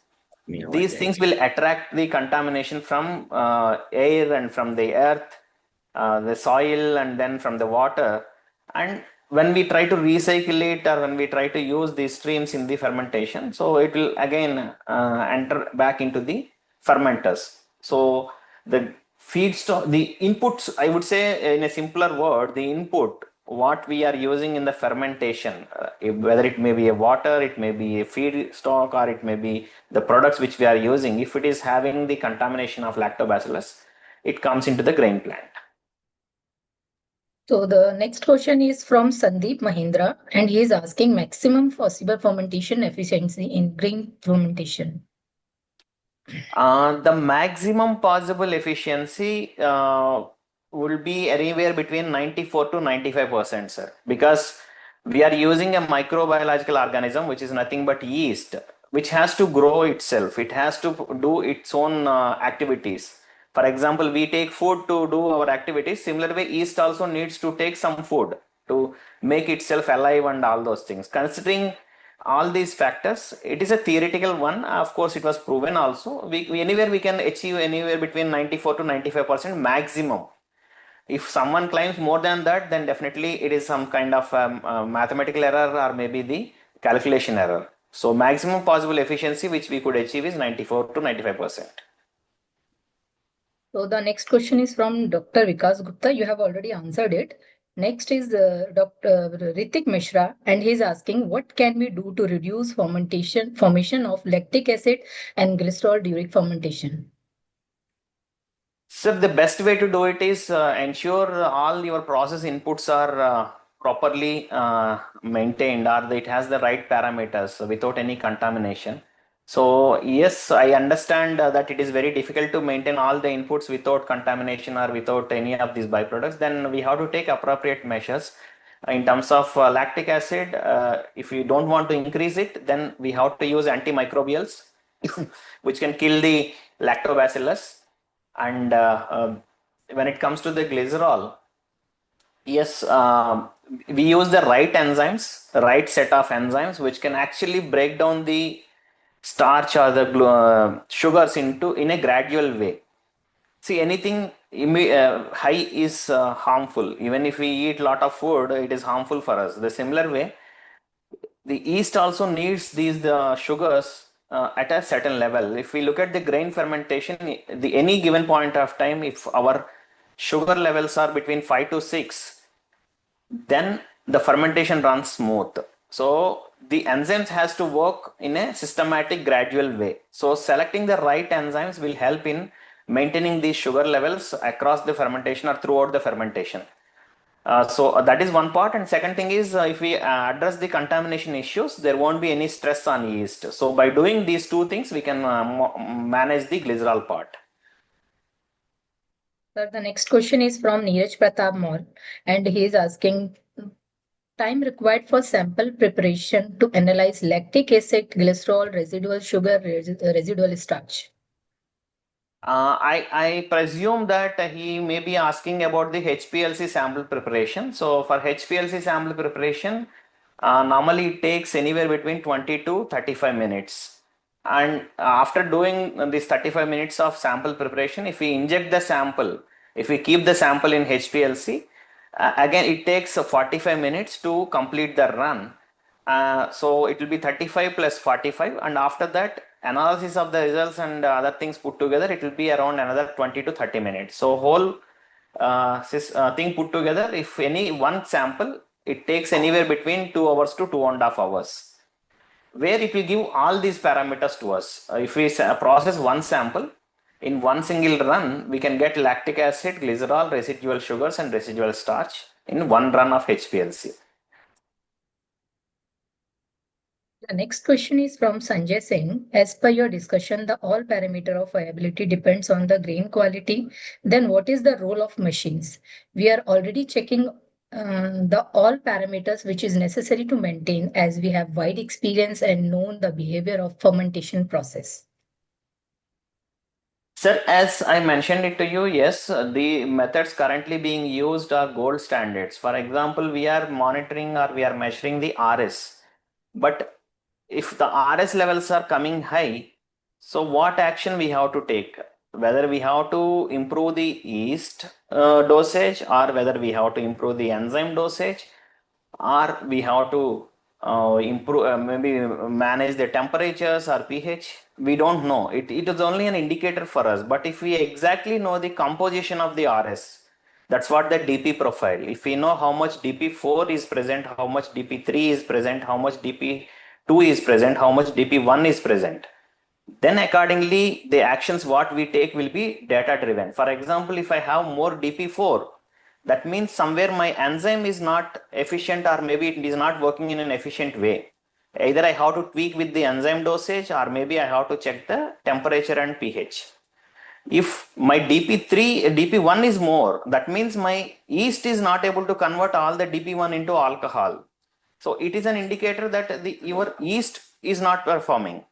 B: these things will attract the contamination from air and from the earth, the soil, and then from the water. And when we try to recycle it, or when we try to use these streams in the fermentation, so it will again enter back into the fermenters. So the feedstock, the inputs, I would say in a simpler word, the input what we are using in the fermentation, whether it may be a water, it may be a feedstock, or it may be the products which we are using, if it is having the contamination of lactobacillus, it comes into the grain plant.
A: So the next question is from Sandeep Mahindra, and he is asking maximum possible fermentation efficiency in grain fermentation.
B: The maximum possible efficiency will be anywhere between 94 to 95%, sir, because we are using a microbiological organism which is nothing but yeast, which has to grow itself. It has to do its own activities. For example, we take food to do our activities. Similar way, yeast also needs to take some food to make itself alive and all those things. Considering all these factors, it is a theoretical one. Of course, it was proven also. Anywhere we can achieve anywhere between 94 to 95% maximum. If someone claims more than that, then definitely it is some kind of mathematical error, or maybe the calculation error. So maximum possible efficiency which we could achieve is 94 to 95%.
A: So the next question is from Dr. Vikas Gupta. You have already answered it. Next is Dr. Ritik Mishra, and he is asking, what can we do to reduce formation of lactic acid and glycerol during fermentation?
B: So the best way to do it is ensure all your process inputs are properly maintained, or it has the right parameters without any contamination. So yes, I understand that it is very difficult to maintain all the inputs without contamination or without any of these byproducts. Then we have to take appropriate measures. In terms of lactic acid, if we don't want to increase it, then we have to use antimicrobials, which can kill the lactobacillus. And when it comes to the glycerol, yes, we use the right enzymes, the right set of enzymes, which can actually break down the starch or the sugars in a gradual way. See, anything high is harmful. Even if we eat a lot of food, it is harmful for us. The similar way, the yeast also needs these sugars at a certain level. If we look at the grain fermentation, the any given point of time, if our sugar levels are between 5 to 6, then the fermentation runs smooth. So the enzymes has to work in a systematic, gradual way. So selecting the right enzymes will help in maintaining these sugar levels across the fermentation or throughout the fermentation. So that is one part. And second thing is, if we address the contamination issues, there won't be any stress on yeast. So by doing these two things, we can manage the glycerol part.
A: Sir, the next question is from Neeraj Pratap Mall, and he is asking, time required for sample preparation to analyze lactic acid, glycerol, residual sugar, residual starch.
B: I presume that he may be asking about the HPLC sample preparation. So for HPLC sample preparation, normally it takes anywhere between 20 to 35 minutes. And after doing this 35 minutes of sample preparation, if we inject the sample, if we keep the sample in HPLC, again it takes 45 minutes to complete the run. So it will be 35 plus 45, and after that analysis of the results and other things put together, it will be around another 20 to 30 minutes. So whole thing put together, if any one sample, it takes anywhere between 2 hours to 2.5 hours, where it will give all these parameters to us. If we process one sample in one single run, we can get lactic acid, glycerol, residual sugars, and residual starch in one run of HPLC.
A: The next question is from Sanjay Singh. As per your discussion, the all parameter of viability depends on the grain quality. Then what is the role of machines? We are already checking the all parameters which is necessary to maintain, as we have wide experience and known the behavior of fermentation process.
B: Sir, as I mentioned it to you, yes, the methods currently being used are gold standards. For example, we are monitoring or we are measuring the RS. But if the RS levels are coming high, so what action we have to take? Whether we have to improve the yeast dosage, or whether we have to improve the enzyme dosage, or we have to improve, maybe manage the temperatures or pH. We don't know. It is only an indicator for us. But if we exactly know the composition of the RS, that's what the DP profile. If we know how much DP4 is present, how much DP3 is present, how much DP2 is present, how much DP1 is present, then accordingly the actions what we take will be data driven. For example, if I have more DP4, that means somewhere my enzyme is not efficient, or maybe it is not working in an efficient way. Either I have to tweak with the enzyme dosage, or maybe I have to check the temperature and pH. If my DP1 is more, that means my yeast is not able to convert all the DP1 into alcohol. So it is an indicator that your yeast is not performing.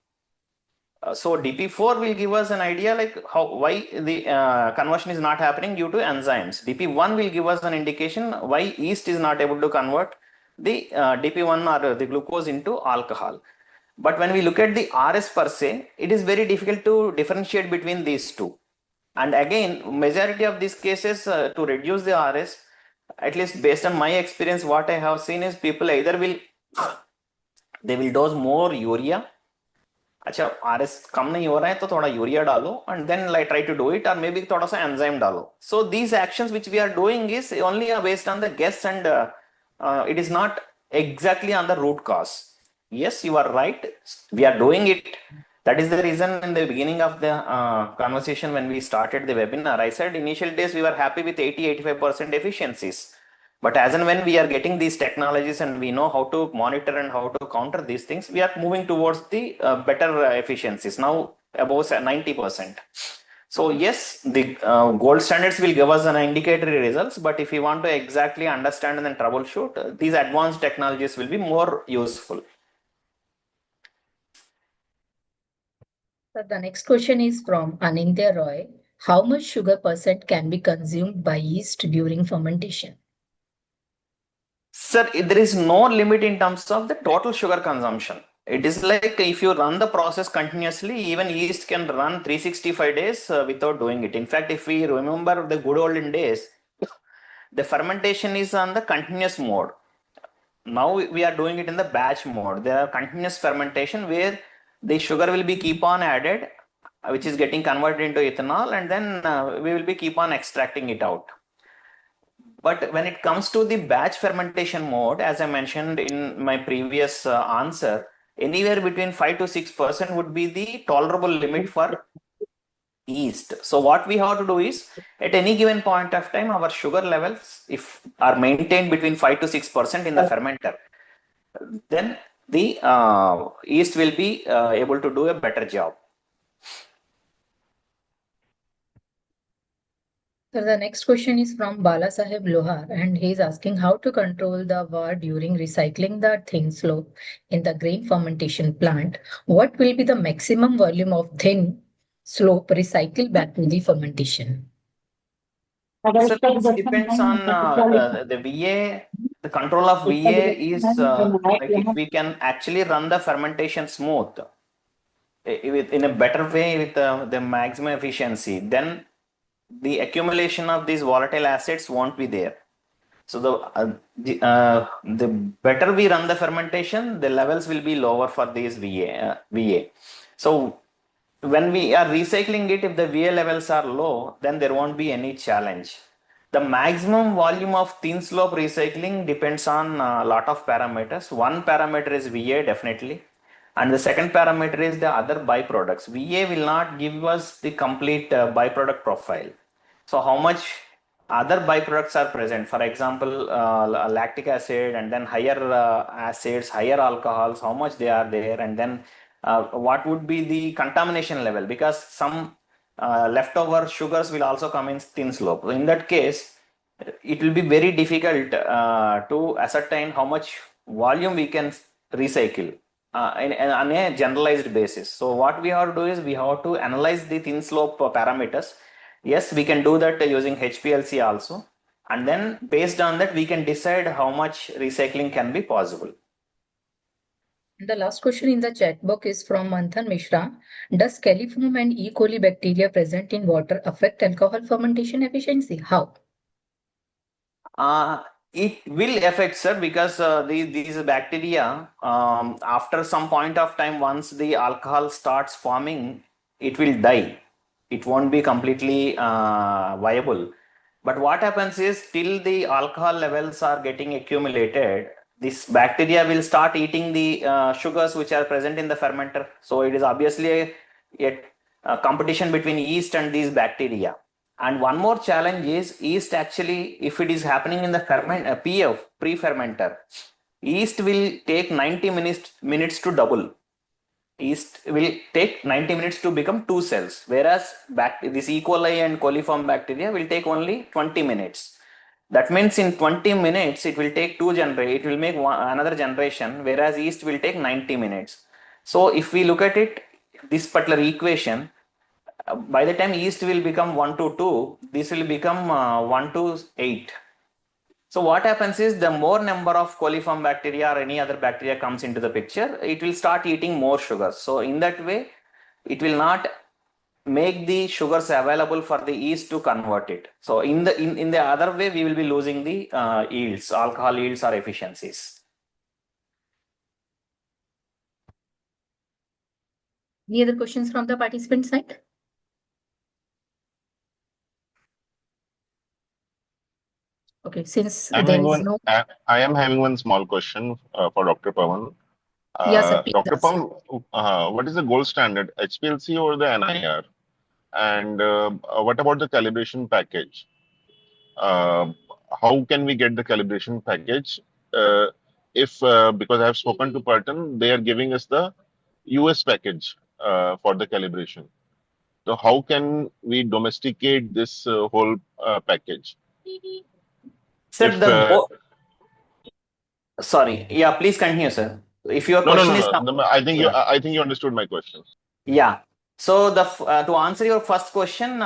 B: So DP4 will give us an idea like why the conversion is not happening due to enzymes. DP1 will give us an indication why yeast is not able to convert the DP1 or the glucose into alcohol. But when we look at the RS per se, it is very difficult to differentiate between these two. And again, majority of these cases, to reduce the RS, at least based on my experience, what I have seen is people either will dose more urea. अच्छा RS कम नहीं हो रहा है तो थोड़ा urea डालो and then like try to do it, or maybe थोड़ा सा enzyme डालो. So these actions which we are doing is only based on the guess, and it is not exactly on the root cause. Yes, you are right. We are doing it. That is the reason in the beginning of the conversation when we started the webinar, I said initial days we were happy with 80-85% efficiencies. But as and when we are getting these technologies and we know how to monitor and how to counter these things, we are moving towards the better efficiencies, now above 90%. So yes, the gold standards will give us an indicatory results, but if we want to exactly understand and then troubleshoot, these advanced technologies will be more useful.
A: So the next question is from Anindya Roy. How much sugar percent can be consumed by yeast during fermentation?
B: Sir, there is no limit in terms of the total sugar consumption. It is like if you run the process continuously, even yeast can run 365 days without doing it. In fact, if we remember the good olden days, the fermentation is on the continuous mode. Now we are doing it in the batch mode. There are continuous fermentation where the sugar will be keep on added, which is getting converted into ethanol, and then we will be keep on extracting it out. But when it comes to the batch fermentation mode, as I mentioned in my previous answer, anywhere between 5 to 6% would be the tolerable limit for yeast. So what we have to do is, at any given point of time, our sugar levels, if are maintained between 5 to 6% in the fermenter, then the yeast will be able to do a better job.
A: So the next question is from Bala Saheb Lohar, and he is asking how to control the VAR during recycling the thin slope in the grain fermentation plant. What will be the maximum volume of thin slope recycled back to the fermentation?
B: So this depends on the VA. The control of VA is like if we can actually run the fermentation smooth in a better way with the maximum efficiency, then the accumulation of these volatile acids won't be there. So the better we run the fermentation, the levels will be lower for these VA. So when we are recycling it, if the VA levels are low, then there won't be any challenge. The maximum volume of thin slope recycling depends on a lot of parameters. One parameter is VA definitely. And the second parameter is the other byproducts. VA will not give us the complete byproduct profile. So how much other byproducts are present? For example, lactic acid, and then higher acids, higher alcohols, how much they are there, and then what would be the contamination level? Because some leftover sugars will also come in thin slope. In that case, it will be very difficult to ascertain how much volume we can recycle on a generalized basis. So what we have to do is we have to analyze the thin slope parameters. Yes, we can do that using HPLC also. And then based on that, we can decide how much recycling can be possible.
A: The last question in the chat box is from Manthan Mishra. Does coliform and E. coli bacteria present in water affect alcohol fermentation efficiency? How?
B: It will affect, sir, because these bacteria, after some point of time, once the alcohol starts forming, it will die. It won't be completely viable. But what happens is, till the alcohol levels are getting accumulated, this bacteria will start eating the sugars which are present in the fermenter. So it is obviously a competition between yeast and these bacteria. And one more challenge is yeast actually, if it is happening in the PF, pre-fermenter, yeast will take 90 minutes to double. Yeast will take 90 minutes to become 2 cells, whereas this E. coli and coliform bacteria will take only 20 minutes. That means in 20 minutes, it will take it will make another generation, whereas yeast will take 90 minutes. So if we look at it, this particular equation, by the time yeast will become 1 to 2, this will become 1 to 8. So what happens is, the more number of coliform bacteria or any other bacteria comes into the picture, it will start eating more sugars. So in that way, it will not make the sugars available for the yeast to convert it. So in the other way, we will be losing the yields, alcohol yields or efficiencies.
A: Any other questions from the participant side? Okay, since there is no.
F: I am having one small question for Dr. Pavan.
A: Yes, sir, please
F: Dr.
A: ask.
F: Pavan, what is the gold standard, HPLC or the NIR? And what about the calibration package? How can we get the calibration package? If because I have spoken to Parton, they are giving us the US package for the calibration. So how can we domesticate this whole package?
B: Sir,
F: If
B: sorry, yeah, please continue, sir. If your
F: no,
B: question is
F: I think
B: yeah.
F: I think you understood my question.
B: Yeah. So to answer your first question,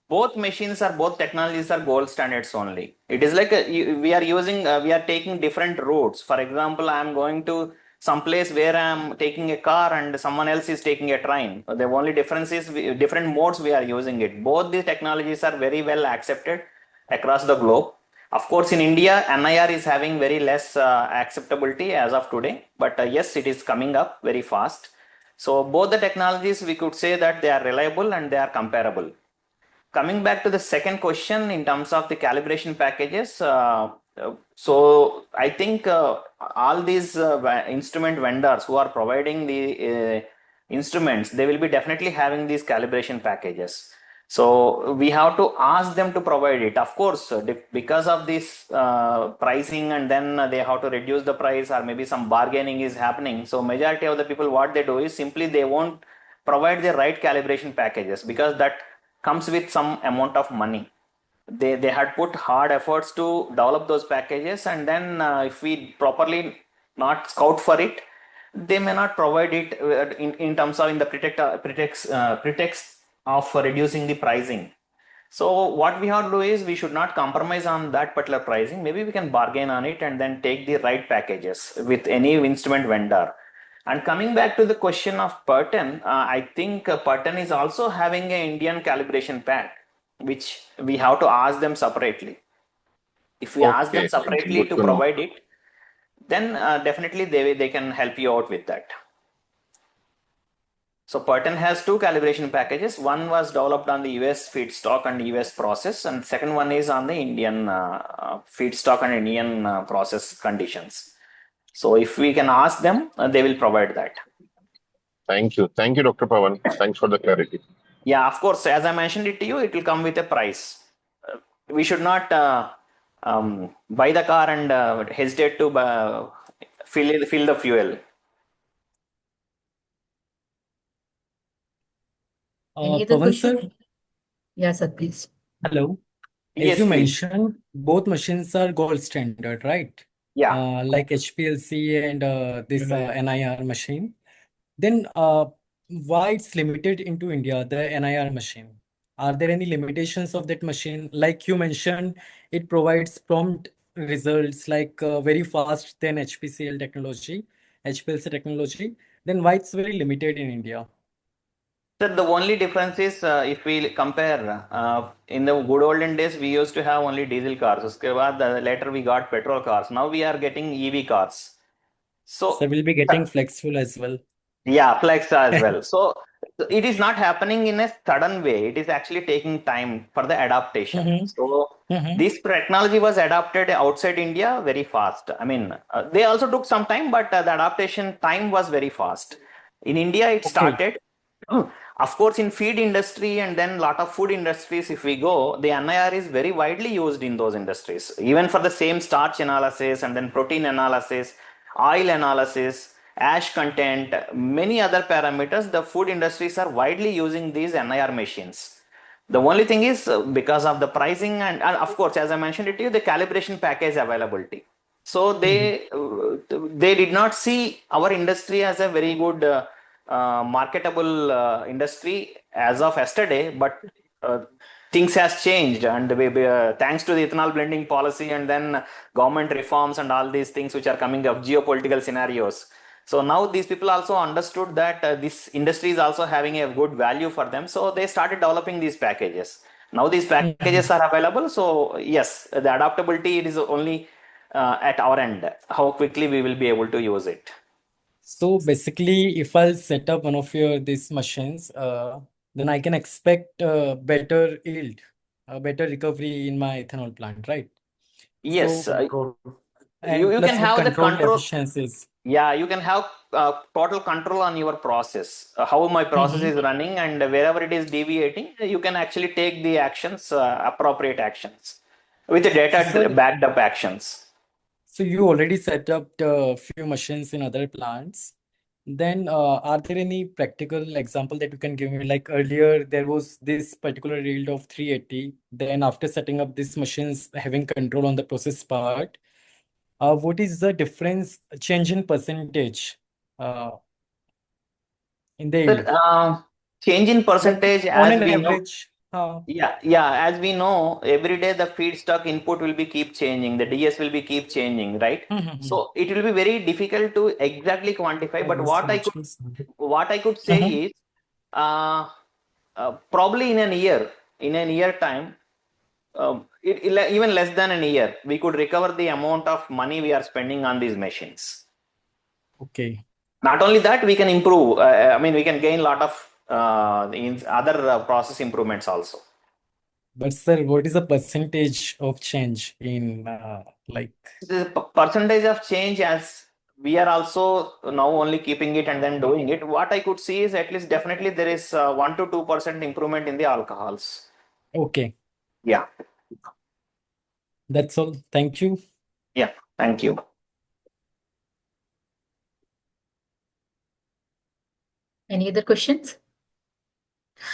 B: both technologies are gold standards only. It is like we are taking different routes. For example, I am going to some place where I am taking a car and someone else is taking a train. The only difference is different modes we are using it. Both these technologies are very well accepted across the globe. Of course, in India, NIR is having very less acceptability as of today, but yes, it is coming up very fast. So both the technologies, we could say that they are reliable and they are comparable. Coming back to the second question in terms of the calibration packages, so I think all these instrument vendors who are providing the instruments, they will be definitely having these calibration packages. So we have to ask them to provide it. Of course, because of this pricing, and then they have to reduce the price, or maybe some bargaining is happening. So majority of the people, what they do is simply they won't provide the right calibration packages, because that comes with some amount of money. They had put hard efforts to develop those packages, and then if we properly not scout for it, they may not provide it in terms of in the pretext of reducing the pricing. So what we have to do is, we should not compromise on that particular pricing. Maybe we can bargain on it and then take the right packages with any instrument vendor. And coming back to the question of Parton, I think Parton is also having an Indian calibration pack, which we have to ask them separately. If we ask them
F: Okay, it's
B: separately
F: good
B: to
F: to know.
B: provide it, then definitely they can help you out with that. So Parton has two calibration packages. One was developed on the US feedstock and US process, and second one is on the Indian feedstock and Indian process conditions. So if we can ask them, they will provide that.
F: Thank you, Dr. Pavan. Thanks for the clarity.
B: Yeah, of course. As I mentioned it to you, it will come with a price. We should not buy the car and hesitate to fill the fuel.
A: Any other
G: Pavan
A: question?
G: sir,
A: Yes, sir, please.
G: hello. As
B: Yes,
G: you
B: please.
G: mentioned, both machines are gold standard, right?
B: Yeah.
G: Like HPLC and this NIR machine. Then why it's limited into India, the NIR machine? Are there any limitations of that machine? Like you mentioned, it provides prompt results like very fast than HPCL technology, HPLC technology. Then why it's very limited in India?
B: Sir, the only difference is if we compare in the good olden days, we used to have only diesel cars. Uske baad, later we got petrol cars. Now we are getting EV cars.
G: So
B: So
G: we'll be getting flexible as well.
B: yeah, flex as well. So it is not happening in a sudden way. It is actually taking time for the adaptation.
G: Mhm.
B: So
G: Mhm.
B: this technology was adapted outside India very fast. I mean, they also took some time, but the adaptation time was very fast. In India, it
G: Okay.
B: started. Of course, in feed industry and then lot of food industries, if we go, the NIR is very widely used in those industries. Even for the same starch analysis and then protein analysis, oil analysis, ash content, many other parameters, the food industries are widely using these NIR machines. The only thing is because of the pricing and of course, as I mentioned it to you, the calibration package availability. So they did not see our industry as a very good marketable industry as of yesterday, but things has changed, and thanks to the ethanol blending policy and then government reforms and all these things which are coming up, geopolitical scenarios. So now these people also understood that this industry is also having a good value for them. So they started developing these packages. Now these packages are available. So yes, the adaptability it is only at our end. How quickly we will be able to use it.
G: So basically, if I'll set up one of your these machines, then I can expect better yield, better recovery in my ethanol plant, right?
B: Yes,
G: So,
B: you
G: and
B: can
G: plus with
B: have the
G: controlled
B: control.
G: efficiencies.
B: Yeah, you can have total control on your process, how my process is running, and wherever it is deviating, you can actually take the actions, appropriate actions, with the
G: So,
B: data
G: sir,
B: backed up actions.
G: so you already set up a few machines in other plants. Then, are there any practical example that you can give me? Like earlier, there was this particular yield of 380. Then, after setting up these machines, having control on the process part, what is the difference, change in percentage, uh, in the
B: Sir,
G: yield?
B: change in
G: Like
B: percentage
G: on
B: as
G: an
B: we know.
G: average,
B: As we know, every day the feedstock input will be keep changing, the DS will be keep changing, right? So it will be very difficult to exactly quantify. But what I could say is, uh, probably in a year time, even less than a year, we could recover the amount of money we are spending on these machines.
G: Okay.
B: Not only that, we can improve. I mean, we can gain a lot of in other process improvements also.
G: But sir, what is the percentage of change in like?
B: The percentage of change, as we are also now only keeping it and then doing it, what I could see is at least definitely there is 1 to 2% improvement in the alcohols.
G: Okay.
B: Yeah.
G: That's all. Thank you.
B: Yeah. Thank you.
A: Any other questions?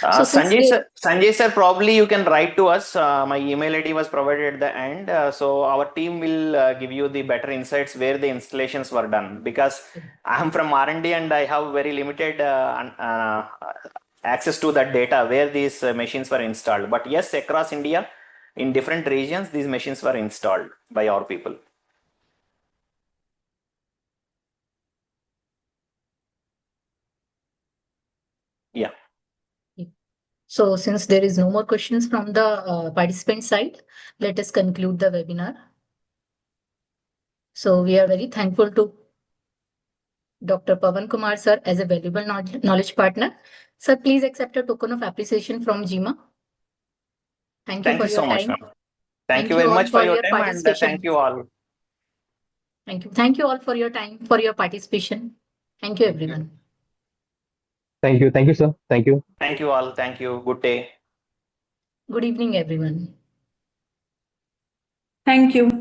A: So since
B: Sanjay sir, probably you can write to us. My email ID was provided at the end. So our team will give you the better insights where the installations were done, because I'm from R&D and I have very limited access to that data where these machines were installed. But yes, across India, in different regions, these machines were installed by our people. Yeah.
A: So since there is no more questions from the participant side, let us conclude the webinar. So we are very thankful to Dr. Pavan Kumar sir as a valuable knowledge partner. Sir, please accept a token of appreciation from JIMA. Thank you
B: Thank
A: for
B: you
A: your
B: so much,
A: time.
B: ma'am. Thank you
A: you
B: very
A: all
B: much for
A: for
B: your
A: your
B: time, and thank
A: participation.
B: you all.
A: Thank you. Thank you all for your time, for your participation. Thank you, everyone.
H: Thank you. Thank you, sir. Thank you.
B: Thank you all. Thank you. Good day.
A: Good evening, everyone.
I: Thank you.